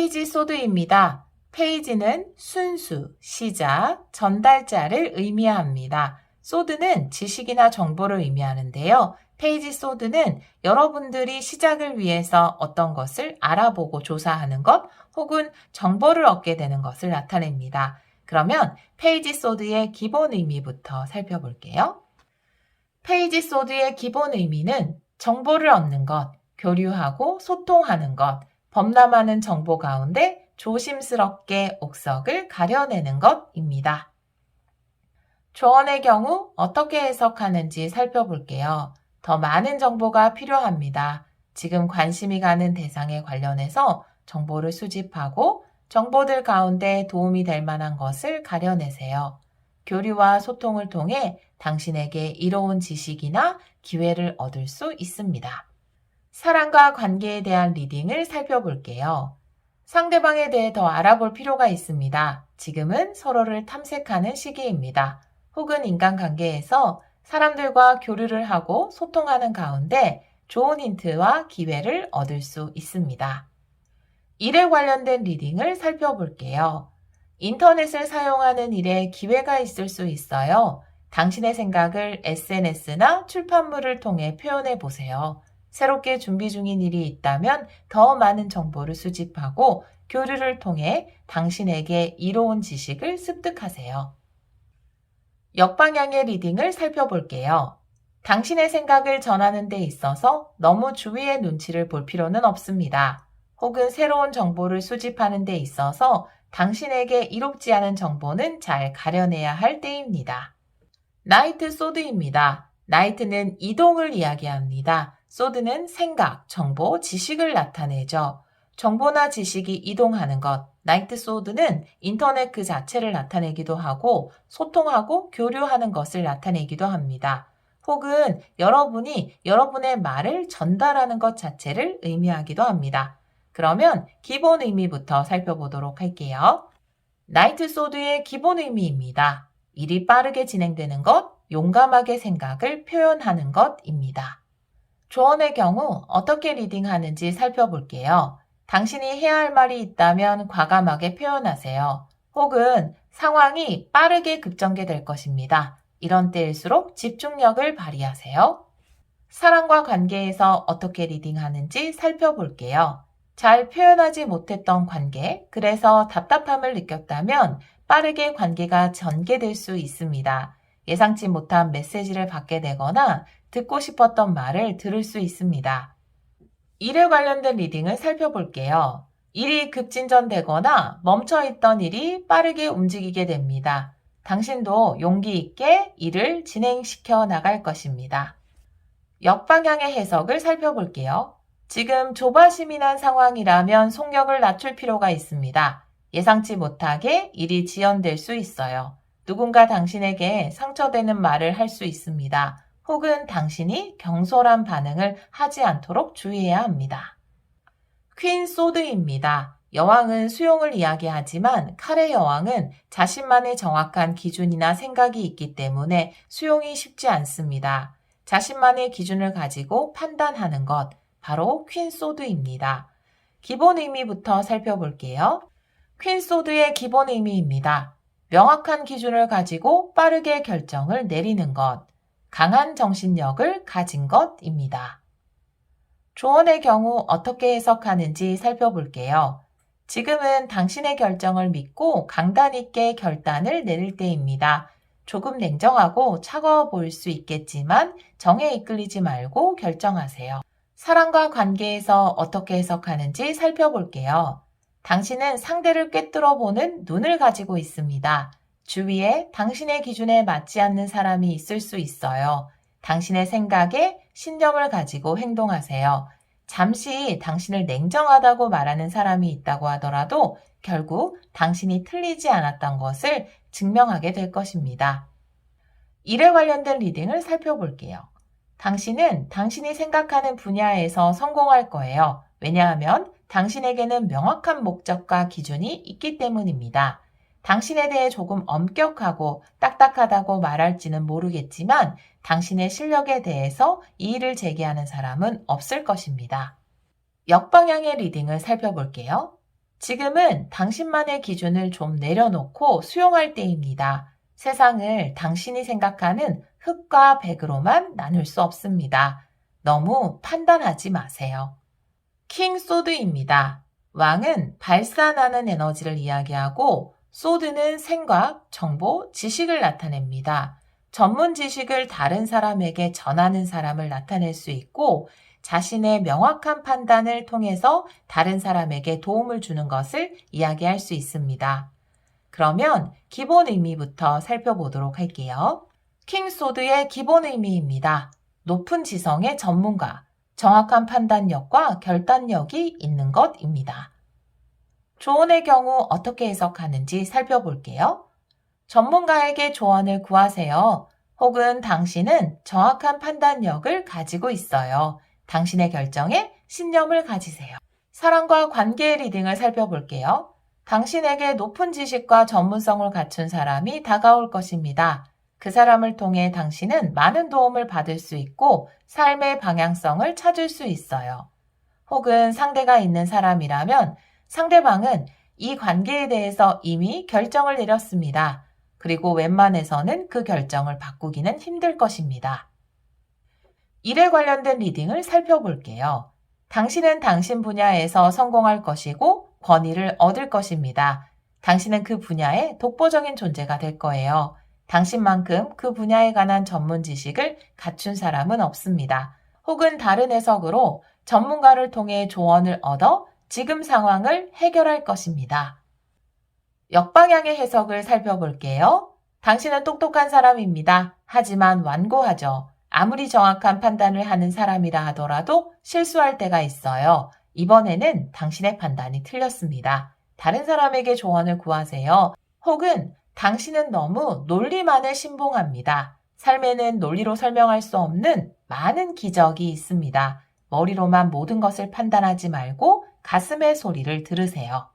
페이지 소드입니다. 페이지는 순수, 시작, 전달자를 의미합니다. 소드는 지식이나 정보를 의미하는데요. 페이지 소드는 여러분들이 시작을 위해서 어떤 것을 알아보고 조사하는 것 혹은 정보를 얻게 되는 것을 나타냅니다. 그러면 페이지 소드의 기본 의미부터 살펴볼게요. 페이지 소드의 기본 의미는 정보를 얻는 것, 교류하고 소통하는 것, 범람하는 정보 가운데 조심스럽게 옥석을 가려내는 것입니다. 조언의 경우 어떻게 해석하는지 살펴볼게요. 더 많은 정보가 필요합니다. 지금 관심이 가는 대상에 관련해서 정보를 수집하고 정보들 가운데 도움이 될 만한 것을 가려내세요. 교류와 소통을 통해 당신에게 이로운 지식이나 기회를 얻을 수 있습니다. 사랑과 관계에 대한 리딩을 살펴볼게요. 상대방에 대해 더 알아볼 필요가 있습니다. 지금은 서로를 탐색하는 시기입니다. 혹은 인간관계에서 사람들과 교류를 하고 소통하는 가운데 좋은 힌트와 기회를 얻을 수 있습니다. 일에 관련된 리딩을 살펴볼게요. 인터넷을 사용하는 일에 기회가 있을 수 있어요. 당신의 생각을 SNS나 출판물을 통해 표현해 보세요. 새롭게 준비 중인 일이 있다면 더 많은 정보를 수집하고 교류를 통해 당신에게 이로운 지식을 습득하세요. 역방향의 리딩을 살펴볼게요. 당신의 생각을 전하는 데 있어서 너무 주위의 눈치를 볼 필요는 없습니다. 혹은 새로운 정보를 수집하는 데 있어서 당신에게 이롭지 않은 정보는 잘 가려내야 할 때입니다. 나이트 소드입니다. 나이트는 이동을 이야기합니다. 소드는 생각, 정보, 지식을 나타내죠. 정보나 지식이 이동하는 것, 나이트 소드는 인터넷 그 자체를 나타내기도 하고 소통하고 교류하는 것을 나타내기도 합니다. 혹은 여러분이 여러분의 말을 전달하는 것 자체를 의미하기도 합니다. 그러면 기본 의미부터 살펴보도록 할게요. 나이트 소드의 기본 의미입니다. 일이 빠르게 진행되는 것, 용감하게 생각을 표현하는 것입니다. 조언의 경우 어떻게 리딩하는지 살펴볼게요. 당신이 해야 할 말이 있다면 과감하게 표현하세요. 혹은 상황이 빠르게 급전개될 것입니다. 이런 때일수록 집중력을 발휘하세요. 사랑과 관계에서 어떻게 리딩하는지 살펴볼게요. 잘 표현하지 못했던 관계, 그래서 답답함을 느꼈다면 빠르게 관계가 전개될 수 있습니다. 예상치 못한 메시지를 받게 되거나 듣고 싶었던 말을 들을 수 있습니다. 일에 관련된 리딩을 살펴볼게요. 일이 급진전되거나 멈춰있던 일이 빠르게 움직이게 됩니다. 당신도 용기 있게 일을 진행시켜 나갈 것입니다. 역방향의 해석을 살펴볼게요. 지금 조바심이 상황이라면 속력을 낮출 필요가 있습니다. 예상치 못하게 일이 지연될 수 있어요. 누군가 당신에게 상처되는 말을 할 수 있습니다. 혹은 당신이 경솔한 반응을 하지 않도록 주의해야 합니다. 퀸 소드입니다. 여왕은 수용을 이야기하지만 칼의 여왕은 자신만의 정확한 기준이나 생각이 있기 때문에 수용이 쉽지 않습니다. 자신만의 기준을 가지고 판단하는 것, 바로 퀸 소드입니다. 기본 의미부터 살펴볼게요. 퀸 소드의 기본 의미입니다. 명확한 기준을 가지고 빠르게 결정을 내리는 것, 강한 정신력을 가진 것입니다. 조언의 경우 어떻게 해석하는지 살펴볼게요. 지금은 당신의 결정을 믿고 강단 있게 결단을 내릴 때입니다. 조금 냉정하고 차가워 보일 수 있겠지만 정에 이끌리지 말고 결정하세요. 사랑과 관계에서 어떻게 해석하는지 살펴볼게요. 당신은 상대를 꿰뚫어 보는 눈을 가지고 있습니다. 주위에 당신의 기준에 맞지 않는 사람이 있을 수 있어요. 당신의 생각에 신념을 가지고 행동하세요. 잠시 당신을 냉정하다고 말하는 사람이 있다고 하더라도 결국 당신이 틀리지 않았던 것을 증명하게 될 것입니다. 일에 관련된 리딩을 살펴볼게요. 당신은 당신이 생각하는 분야에서 성공할 거예요. 왜냐하면 당신에게는 명확한 목적과 기준이 있기 때문입니다. 당신에 대해 조금 엄격하고 딱딱하다고 말할지는 모르겠지만 당신의 실력에 대해서 이의를 제기하는 사람은 없을 것입니다. 역방향의 리딩을 살펴볼게요. 지금은 당신만의 기준을 좀 내려놓고 수용할 때입니다. 세상을 당신이 생각하는 흑과 백으로만 나눌 수 없습니다. 너무 판단하지 마세요. 킹 소드입니다. 왕은 발산하는 에너지를 이야기하고 소드는 생각, 정보, 지식을 나타냅니다. 전문 지식을 다른 사람에게 전하는 사람을 나타낼 수 있고 자신의 명확한 판단을 통해서 다른 사람에게 도움을 주는 것을 이야기할 수 있습니다. 그러면 기본 의미부터 살펴보도록 할게요. 킹소드의 기본 의미입니다. 높은 지성의 전문가, 정확한 판단력과 결단력이 있는 것입니다. 조언의 경우 어떻게 해석하는지 살펴볼게요. 전문가에게 조언을 구하세요. 혹은 당신은 정확한 판단력을 가지고 있어요. 당신의 결정에 신념을 가지세요. 사랑과 관계의 리딩을 살펴볼게요. 당신에게 높은 지식과 전문성을 갖춘 사람이 다가올 것입니다. 그 사람을 통해 당신은 많은 도움을 받을 수 있고 삶의 방향성을 찾을 수 있어요. 혹은 상대가 있는 사람이라면 상대방은 이 관계에 대해서 이미 결정을 내렸습니다. 그리고 웬만해서는 그 결정을 바꾸기는 힘들 것입니다. 일에 관련된 리딩을 살펴볼게요. 당신은 당신 분야에서 성공할 것이고 권위를 얻을 것입니다. 당신은 그 분야의 독보적인 존재가 될 거예요. 당신만큼 그 분야에 관한 전문 지식을 갖춘 사람은 없습니다. 혹은 다른 해석으로 전문가를 통해 조언을 얻어 지금 상황을 해결할 것입니다. 역방향의 해석을 살펴볼게요. 당신은 똑똑한 사람입니다. 하지만 완고하죠. 아무리 정확한 판단을 하는 사람이라 하더라도 실수할 때가 있어요. 이번에는 당신의 판단이 틀렸습니다. 다른 사람에게 조언을 구하세요. 혹은 당신은 너무 논리만을 신봉합니다. 삶에는 논리로 설명할 수 없는 많은 기적이 있습니다. 머리로만 모든 것을 판단하지 말고 가슴의 소리를 들으세요.